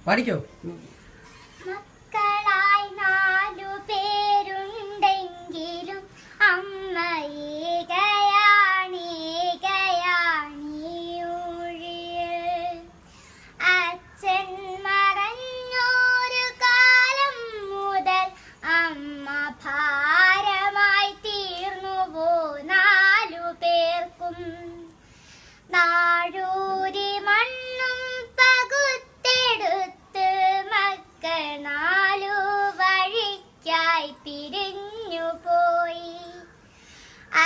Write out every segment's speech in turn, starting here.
പഠിക്കോ? മക്കളായി 4 പേരുണ്ടെങ്കിലും അമ്മ ഏകയാണീ. അച്ഛൻ മറഞ്ഞൊരു കാലം മുതൽ അമ്മ ഭാരമായി തീർന്നുവോ 4 പേർക്കും. നാഴൂരി മണ്ണും പകുത്തെടുത്ത് മക്കൾ 4 വഴിക്കായി പിരിഞ്ഞുപോയി.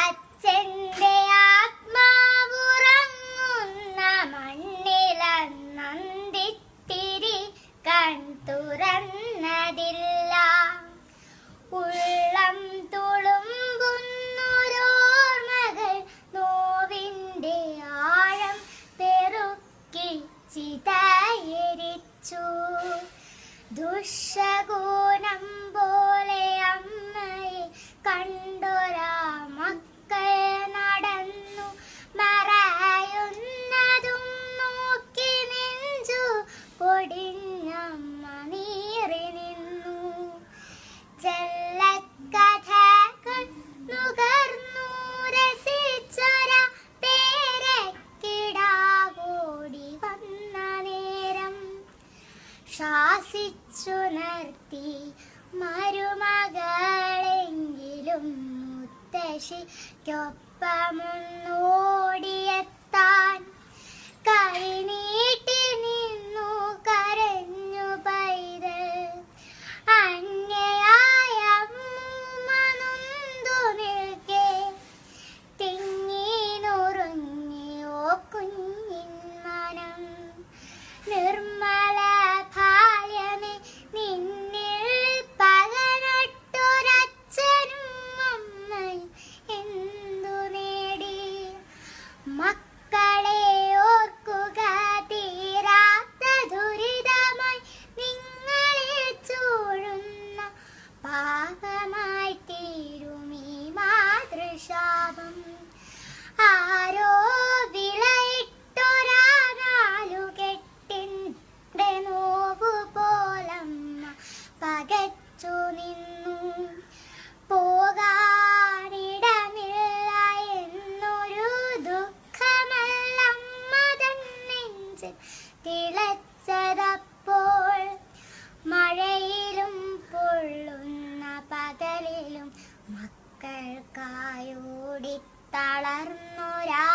അച്ഛൻ്റെ ആത്മാവുറങ്ങുന്ന മണ്ണിലന്നന്തിത്തിരി കൺ തുറന്നതില്ല. ഉള്ളം തുളുമ്പുന്നോരോർമ്മകൾ നോവിൻ്റെ ആഴം പെറുക്കി ചിതയെരിച്ചു. ദുശ്ശകുനം പോലെ അമ്മയെ കണ്ടൊരാ മക്കൾ നടന്നു മറയുന്നതും നോക്കി നെഞ്ചു പൊടിഞ്ഞമ്മ നീറി നിന്നു. ജല്ലക്കഥകൾ നുകർന്നു രസിച്ചൊര പേരക്കിടാവോടി വന്ന നേരം ശാസിച്ചു നിർത്തി മരുമകളെങ്കിലും മുത്തശ്ശിക്കൊപ്പമൊന്നോടിയെത്താൻ കൈനീട്ടി നിന്നു കരഞ്ഞു പൈതൽ. അന്യയായ അമ്മൂമ്മ നൊന്തു നിൽക്കെ തിങ്ങി നുറുങ്ങിയോ കുഞ്ഞിൻ മനം. നിർമ്മല ബാല്യമേ, നിന്നിൽ പകനട്ടൊരച്ഛനും അമ്മയും എന്തു നേടി. മക്കളെ ഓർക്കുക, തീരാത്ത ദുരിതമായി നിങ്ങളെ ചൂഴുന്ന പാപമായി തീരുമീ മാതൃശാപം. ആരോ വിളയിട്ടൊരാ 4 കെട്ടിൻ്റെ നോവു പോലമ്മ പകച്ചു നിന്നു. പോകാനിടമില്ല എന്നൊരു ദുഃഖമല്ലമ്മ തൻ നെഞ്ചിൽ തിളച്ചതപ്പോൾ. മഴയിലും പൊള്ളുന്ന പകലിലും മക്കൾക്കായോടി തളർന്നൊരാ